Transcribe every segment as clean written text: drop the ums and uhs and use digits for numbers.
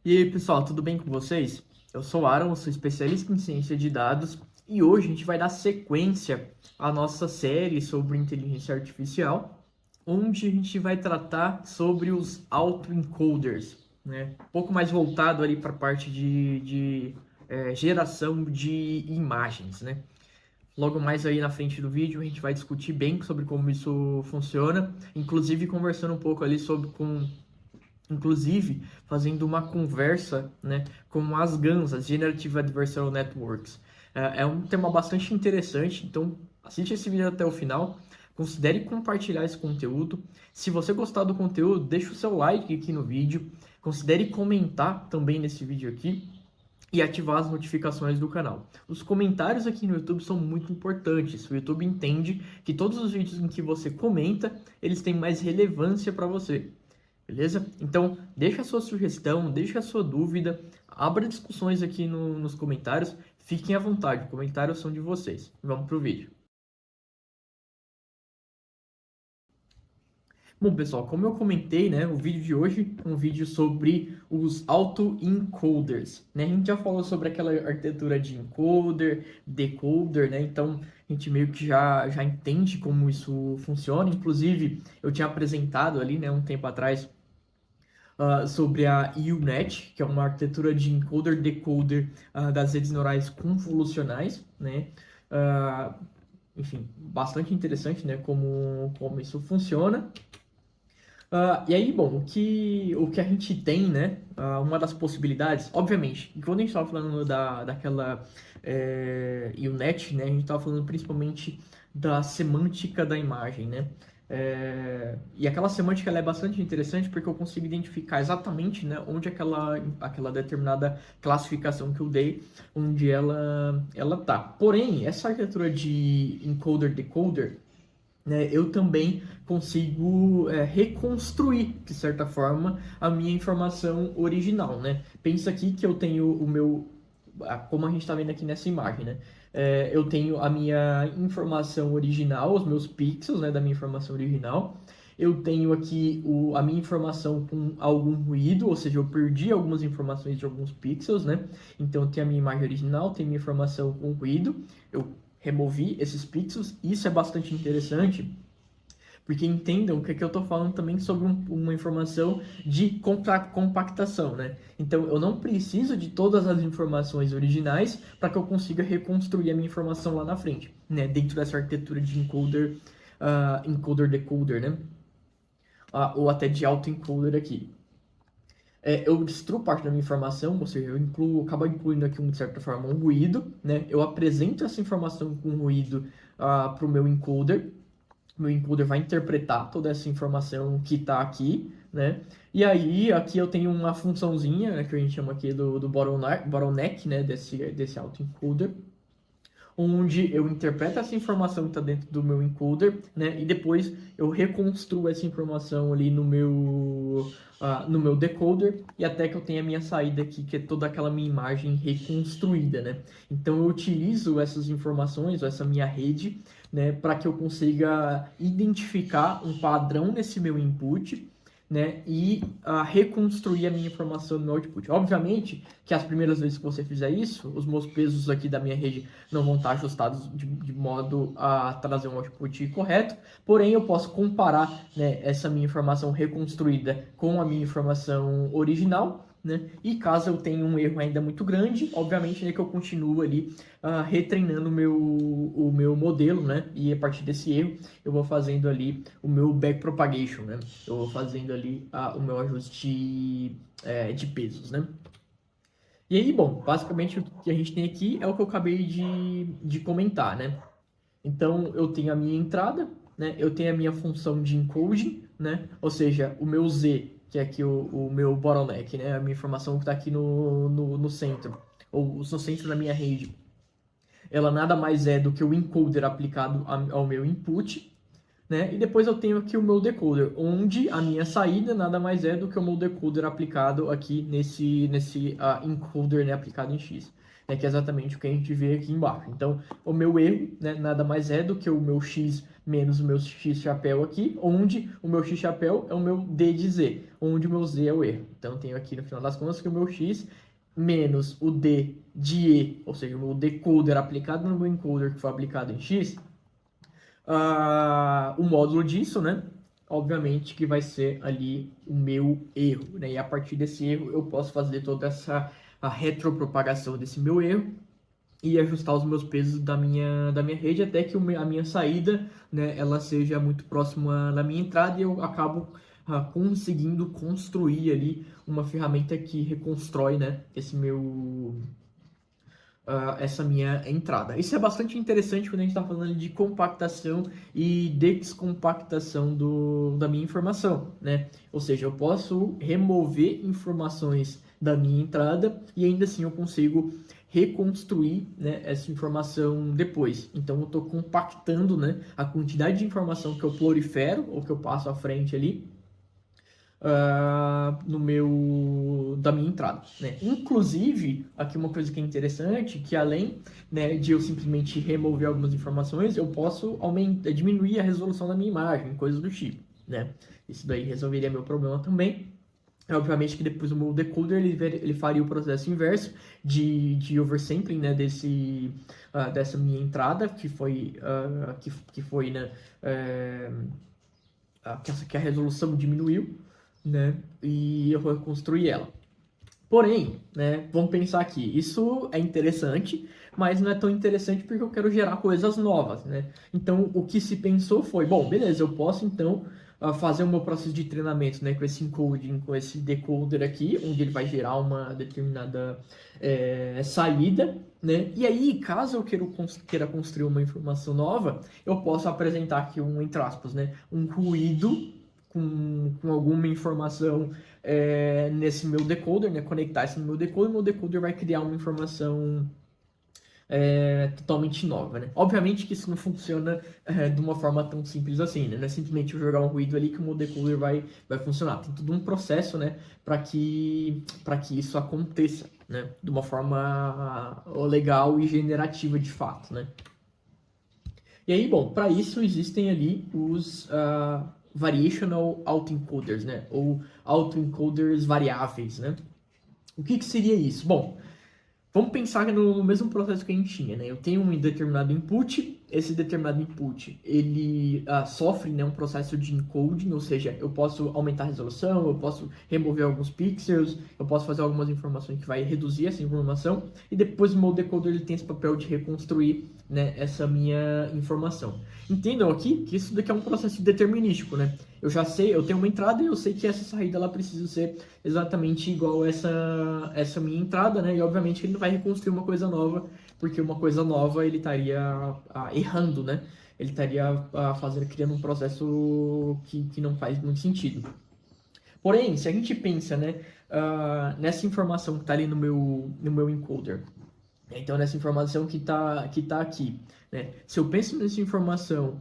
E aí, pessoal, tudo bem com vocês? Eu sou o Aaron, sou especialista em ciência de dados e hoje a gente vai dar sequência à nossa série sobre inteligência artificial, onde a gente vai tratar sobre os autoencoders, né? Um pouco mais voltado ali para a parte de geração de imagens, né? Logo mais aí na frente do vídeo a gente vai discutir bem sobre como isso funciona, inclusive conversando um pouco ali sobre inclusive fazendo uma conversa, né, com as GANs, as Generative Adversarial Networks. É um tema bastante interessante, então assiste esse vídeo até o final, considere compartilhar esse conteúdo. Se você gostar do conteúdo, deixa o seu like aqui no vídeo, considere comentar também nesse vídeo aqui e ativar as notificações do canal. Os comentários aqui no YouTube são muito importantes. O YouTube entende que todos os vídeos em que você comenta, eles têm mais relevância para você. Beleza? Então, deixa a sua sugestão, deixa a sua dúvida, abra discussões aqui nos comentários, fiquem à vontade, os comentários são de vocês. Vamos pro vídeo. Bom, pessoal, como eu comentei, né, o vídeo de hoje é um vídeo sobre os autoencoders, né? A gente já falou sobre aquela arquitetura de encoder, decoder, né? Então, a gente meio que já entende como isso funciona. Inclusive, eu tinha apresentado ali, né, um tempo atrás, sobre a UNet, que é uma arquitetura de encoder-decoder das redes neurais convolucionais, né? Uh, Enfim, bastante interessante, né? Como isso funciona. E aí, bom, o que a gente tem, né? Uma das possibilidades, obviamente, quando a gente estava falando daquela UNet, né? A gente estava falando principalmente da semântica da imagem, né? E aquela semântica ela é bastante interessante porque eu consigo identificar exatamente, né, onde aquela determinada classificação que eu dei, onde ela tá. Porém, essa arquitetura de encoder-decoder, né, eu também consigo reconstruir, de certa forma, a minha informação original, né? Pensa aqui que eu tenho o meu, como a gente está vendo aqui nessa imagem, né? Eu tenho a minha informação original, os meus pixels, né, da minha informação original. Eu tenho aqui a minha informação com algum ruído, ou seja, eu perdi algumas informações de alguns pixels, né? Então, eu tenho a minha imagem original, tenho a minha informação com ruído. Eu removi esses pixels. Isso é bastante interessante, porque entendam que aqui eu estou falando também sobre uma informação de compactação, né? Então, eu não preciso de todas as informações originais para que eu consiga reconstruir a minha informação lá na frente, né? Dentro dessa arquitetura de encoder-decoder, né? Ou até de autoencoder aqui. Eu destruo parte da minha informação, ou seja, acabo incluindo aqui, de certa forma, um ruído, né? Eu apresento essa informação com ruído para o meu encoder. Meu encoder vai interpretar toda essa informação que está aqui, né? E aí, aqui eu tenho uma funçãozinha, né, que a gente chama aqui do bottleneck, né, desse autoencoder, onde eu interpreto essa informação que está dentro do meu encoder, né, e depois eu reconstruo essa informação ali no meu decoder, e até que eu tenha a minha saída aqui, que é toda aquela minha imagem reconstruída, né. Então eu utilizo essas informações, essa minha rede, né, para que eu consiga identificar um padrão nesse meu input, né, e reconstruir a minha informação no meu output. Obviamente que as primeiras vezes que você fizer isso, os meus pesos aqui da minha rede não vão estar ajustados de modo a trazer um output correto, porém eu posso comparar, né, essa minha informação reconstruída com a minha informação original, né? E caso eu tenha um erro ainda muito grande, obviamente, né, que eu continuo ali retreinando o meu modelo, né? E a partir desse erro eu vou fazendo ali o meu backpropagation, né? Eu vou fazendo ali o meu ajuste de pesos, né? E aí, bom, basicamente o que a gente tem aqui é o que eu acabei de comentar, né? Então, eu tenho a minha entrada, né? Eu tenho a minha função de encoding, né? Ou seja, o meu Z, que é aqui o meu bottleneck, né? A minha informação que está aqui no centro, ou no centro da minha rede. Ela nada mais é do que o encoder aplicado ao meu input, né? E depois eu tenho aqui o meu decoder, onde a minha saída nada mais é do que o meu decoder aplicado aqui nesse encoder, né, aplicado em X, né, que é exatamente o que a gente vê aqui embaixo. Então, o meu erro, né, nada mais é do que o meu X menos o meu X chapéu aqui, onde o meu X chapéu é o meu D de Z, onde o meu Z é o erro. Então, eu tenho aqui no final das contas que o meu X menos o D de E, ou seja, o meu decoder aplicado no meu encoder que foi aplicado em X, o módulo disso, né? Obviamente que vai ser ali o meu erro, né? E a partir desse erro eu posso fazer toda essa a retropropagação desse meu erro e ajustar os meus pesos da minha rede até que a minha saída, né, ela seja muito próxima da minha entrada e eu acabo conseguindo construir ali uma ferramenta que reconstrói, né, essa minha entrada. Isso é bastante interessante quando a gente está falando de compactação e descompactação da minha informação, né? Ou seja, eu posso remover informações da minha entrada e ainda assim eu consigo reconstruir, né, essa informação depois. Então eu estou compactando, né, a quantidade de informação que eu prolifero ou que eu passo à frente ali da minha entrada, né? Inclusive, aqui uma coisa que é interessante, que além, né, de eu simplesmente remover algumas informações, eu posso diminuir a resolução da minha imagem, coisas do tipo, né? Isso daí resolveria meu problema também. Obviamente que depois o meu decoder ele faria o processo inverso de oversampling, né, dessa minha entrada, que foi, né, que a resolução diminuiu, né? E eu vou reconstruir ela. Porém, né, vamos pensar aqui, isso é interessante, mas não é tão interessante porque eu quero gerar coisas novas, né? Então, o que se pensou foi, bom, beleza, eu posso então fazer o meu processo de treinamento, né, com esse encoding, com esse decoder aqui, onde ele vai gerar uma determinada saída, né? E aí, caso eu queira construir uma informação nova, eu posso apresentar aqui entre aspas, né, um ruído com alguma informação nesse meu decoder, né? Conectar isso no meu decoder vai criar uma informação totalmente nova, né? Obviamente que isso não funciona de uma forma tão simples assim, né? Não é simplesmente eu jogar um ruído ali que o meu decoder vai funcionar. Tem todo um processo, né? Para que isso aconteça, né? De uma forma legal e generativa de fato, né? E aí, bom, para isso existem ali os variational autoencoders, né? Ou autoencoders variáveis, né? O que seria isso? Bom, vamos pensar no mesmo processo que a gente tinha, né? Eu tenho um determinado input, esse determinado input, ele sofre, né, um processo de encoding, ou seja, eu posso aumentar a resolução, eu posso remover alguns pixels, eu posso fazer algumas informações que vai reduzir essa informação, e depois o meu decoder ele tem esse papel de reconstruir, né, essa minha informação. Entendam aqui que isso daqui é um processo determinístico, né? Eu já sei, eu tenho uma entrada e eu sei que essa saída ela precisa ser exatamente igual essa minha entrada, né? E obviamente ele não vai reconstruir uma coisa nova, porque uma coisa nova ele estaria errando, né? Ele estaria criando um processo que não faz muito sentido. Porém, se a gente pensa, né, nessa informação que está ali no meu encoder, então nessa informação que tá aqui, né? Se eu penso nessa informação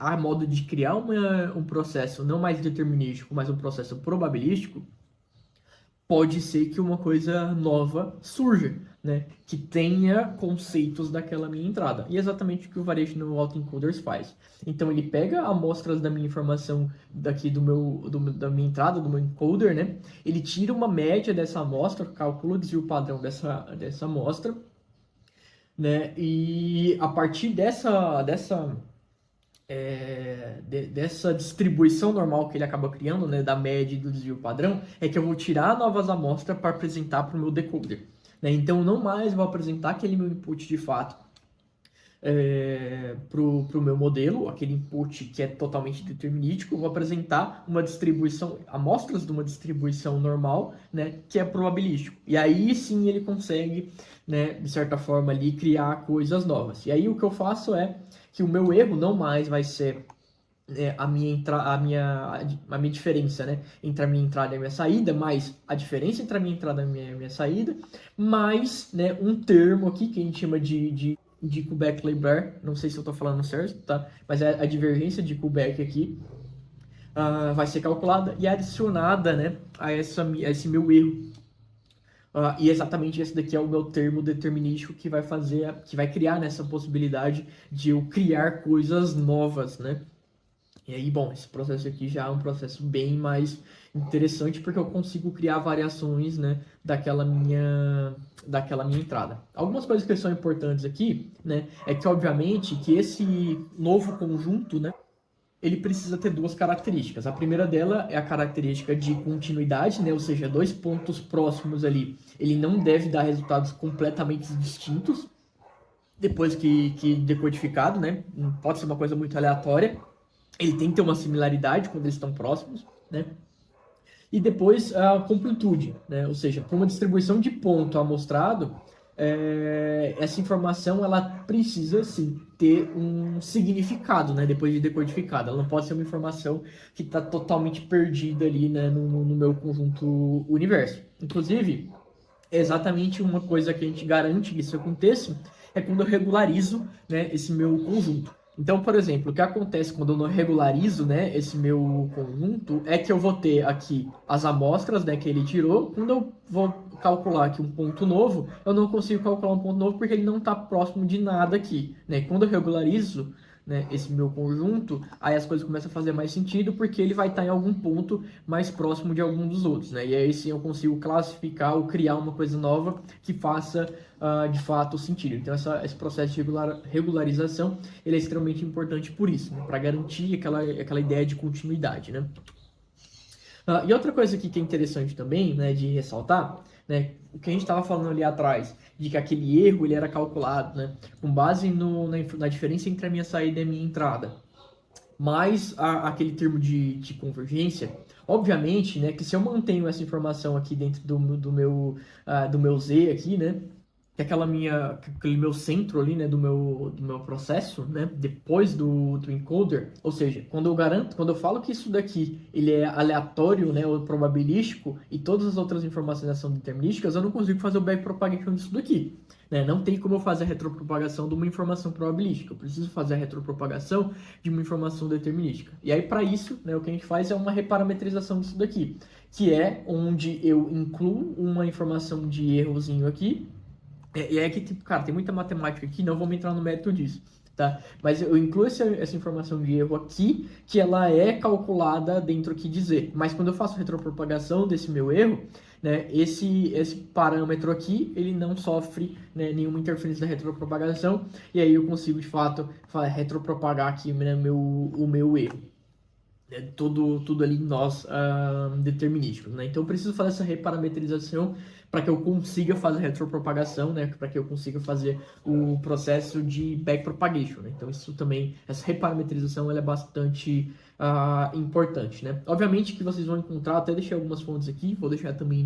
a modo de criar um processo não mais determinístico, mas um processo probabilístico, pode ser que uma coisa nova surja, né? Que tenha conceitos daquela minha entrada. E é exatamente o que o Variational Autoencoders faz. Então ele pega amostras da minha informação daqui da minha entrada, do meu encoder, né? Ele tira uma média dessa amostra, calcula o desvio padrão dessa amostra, né? E a partir dessa distribuição normal que ele acaba criando, né, da média e do desvio padrão, é que eu vou tirar novas amostras para apresentar para o meu decoder, né? Então, não mais vou apresentar aquele meu input de fato pro meu modelo, aquele input que é totalmente determinístico, eu vou apresentar uma distribuição, amostras de uma distribuição normal, né, que é probabilístico. E aí sim ele consegue, né, de certa forma ali criar coisas novas. E aí o que eu faço é que o meu erro não mais vai ser a minha diferença, né, entre a minha entrada e a minha saída, mais a diferença entre a minha entrada e a minha saída, mais, né, um termo aqui que a gente chama de Kubeck-Leibler, não sei se eu estou falando certo, tá? Mas a divergência de Kubeck aqui vai ser calculada e adicionada, né, a esse meu erro. E exatamente esse daqui é o meu termo determinístico que vai fazer, que vai criar nessa possibilidade de eu criar coisas novas, né? E aí, bom, esse processo aqui já é um processo bem mais interessante porque eu consigo criar variações, né, daquela minha entrada. Algumas coisas que são importantes aqui, né, é que obviamente que esse novo conjunto, né, ele precisa ter duas características. A primeira dela é a característica de continuidade, né, ou seja, dois pontos próximos ali, ele não deve dar resultados completamente distintos depois que decodificado, né, não pode ser uma coisa muito aleatória. Ele tem que ter uma similaridade quando eles estão próximos, né? E depois a completude, né? Ou seja, para uma distribuição de ponto amostrado, essa informação ela precisa sim ter um significado, né? Depois de decodificada, ela não pode ser uma informação que está totalmente perdida ali, né? No meu conjunto universo. Inclusive, é exatamente uma coisa que a gente garante que isso aconteça é quando eu regularizo, né, esse meu conjunto. Então, por exemplo, o que acontece quando eu não regularizo, né, esse meu conjunto é que eu vou ter aqui as amostras, né, que ele tirou. Quando eu vou calcular aqui um ponto novo, eu não consigo calcular um ponto novo porque ele não está próximo de nada aqui, né? Quando eu regularizo, né, esse meu conjunto, aí as coisas começam a fazer mais sentido porque ele vai estar em algum ponto mais próximo de algum dos outros, né? E aí sim eu consigo classificar ou criar uma coisa nova que faça de fato sentido. Então esse processo de regularização ele é extremamente importante por isso, né? Para garantir aquela ideia de continuidade, né? E outra coisa aqui que é interessante também, né, de ressaltar, né, o que a gente estava falando ali atrás, de que aquele erro ele era calculado, né, com base na diferença entre a minha saída e a minha entrada, mais aquele termo de convergência. Obviamente, né, que se eu mantenho essa informação aqui dentro do meu Z aqui, né, que é aquele meu centro ali, né, do meu processo, né, depois do encoder, ou seja, quando eu falo que isso daqui, ele é aleatório, né, ou probabilístico, e todas as outras informações são determinísticas, eu não consigo fazer o backpropagation disso daqui, né, não tem como eu fazer a retropropagação de uma informação probabilística, eu preciso fazer a retropropagação de uma informação determinística. E aí, para isso, né, o que a gente faz é uma reparametrização disso daqui, que é onde eu incluo uma informação de errozinho aqui. E é que, tipo, cara, tem muita matemática aqui, não vamos entrar no mérito disso, tá? Mas eu incluo essa informação de erro aqui, que ela é calculada dentro aqui de Z. Mas quando eu faço retropropagação desse meu erro, né, esse parâmetro aqui, ele não sofre, né, nenhuma interferência da retropropagação, e aí eu consigo, de fato, retropropagar aqui, né, o meu erro. É tudo ali em nós determinístico, né? Então eu preciso fazer essa reparametrização para que eu consiga fazer a retropropagação, né? Para que eu consiga fazer o processo de backpropagation, né? Então isso também, essa reparametrização ela é bastante importante, né? Obviamente que vocês vão encontrar, até deixei algumas fontes aqui, vou deixar também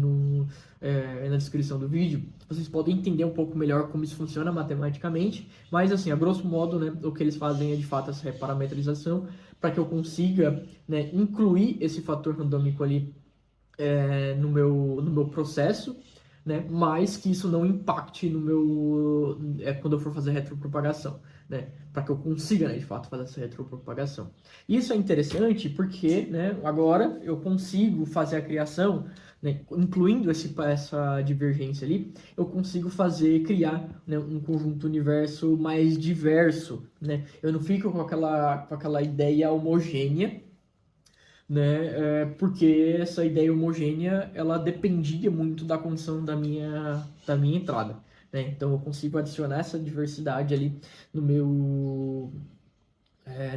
na descrição do vídeo, vocês podem entender um pouco melhor como isso funciona matematicamente, mas assim, a grosso modo, né, o que eles fazem é de fato essa reparametrização para que eu consiga, né, incluir esse fator randômico ali no meu processo, né, mas que isso não impacte no meu quando eu for fazer retropropagação, né, para que eu consiga, né, de fato fazer essa retropropagação. Isso é interessante porque, né, agora eu consigo fazer a criação, né, incluindo essa divergência ali, eu consigo criar, né, um conjunto universo mais diverso, né? Eu não fico com aquela ideia homogênea, né? Porque essa ideia homogênea ela dependia muito da condição da minha entrada, né? Então eu consigo adicionar essa diversidade ali no meu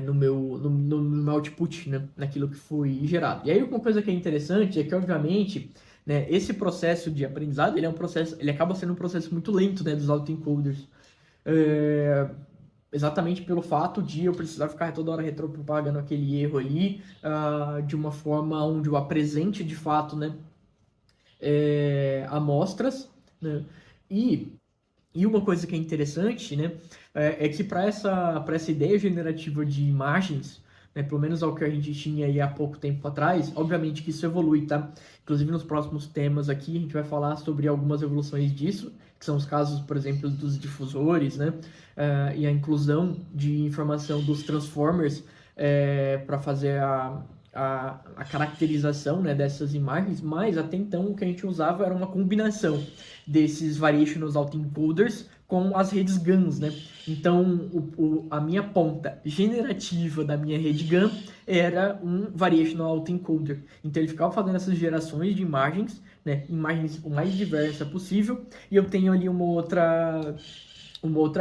no meu output, né? Naquilo que foi gerado. E aí uma coisa que é interessante é que obviamente, né, esse processo de aprendizado ele acaba sendo um processo muito lento, né, dos autoencoders. Exatamente pelo fato de eu precisar ficar toda hora retropropagando aquele erro ali, de uma forma onde eu apresente de fato, né, amostras, né, e uma coisa que é interessante, né, é que para essa ideia generativa de imagens, né, pelo menos ao que a gente tinha aí há pouco tempo atrás, obviamente que isso evolui, tá? Inclusive nos próximos temas aqui a gente vai falar sobre algumas evoluções disso, que são os casos, por exemplo, dos difusores, né, e a inclusão de informação dos transformers para fazer a caracterização, né, dessas imagens, mas até então o que a gente usava era uma combinação desses Variational Autoencoders com as redes GANs, né? Então, a minha ponta generativa da minha rede GAN era um Variational Autoencoder. Então, ele ficava fazendo essas gerações de imagens, né? Imagens o mais diversa possível, e eu tenho ali uma outra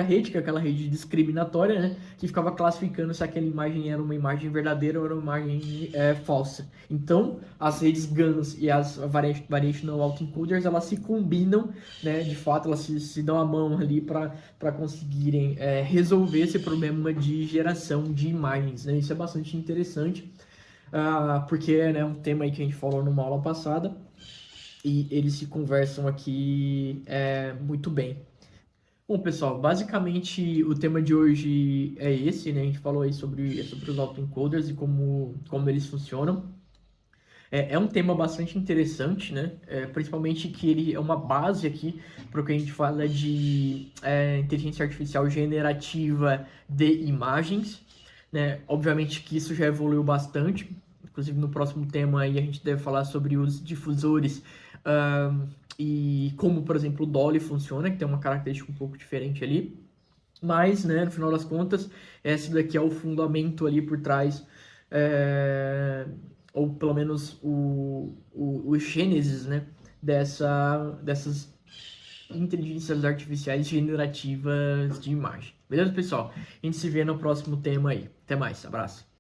rede, que é aquela rede discriminatória, né, que ficava classificando se aquela imagem era uma imagem verdadeira ou era uma imagem falsa. Então, as redes GANs e as Variational Autoencoders, elas se combinam, né, de fato, elas se dão a mão ali para conseguirem resolver esse problema de geração de imagens, né? Isso é bastante interessante, porque é, né, um tema aí que a gente falou numa aula passada, e eles se conversam aqui muito bem. Bom, pessoal, basicamente o tema de hoje é esse, né? A gente falou aí sobre os autoencoders e como eles funcionam. É um tema bastante interessante, né? Principalmente que ele é uma base aqui para o que a gente fala de inteligência artificial generativa de imagens, né? Obviamente que isso já evoluiu bastante. Inclusive no próximo tema aí a gente deve falar sobre os difusores e como, por exemplo, o Dolly funciona, que tem uma característica um pouco diferente ali. Mas, né, no final das contas, esse daqui é o fundamento ali por trás, ou pelo menos o gênesis, né, dessas inteligências artificiais generativas de imagem. Beleza, pessoal? A gente se vê no próximo tema aí. Até mais, abraço.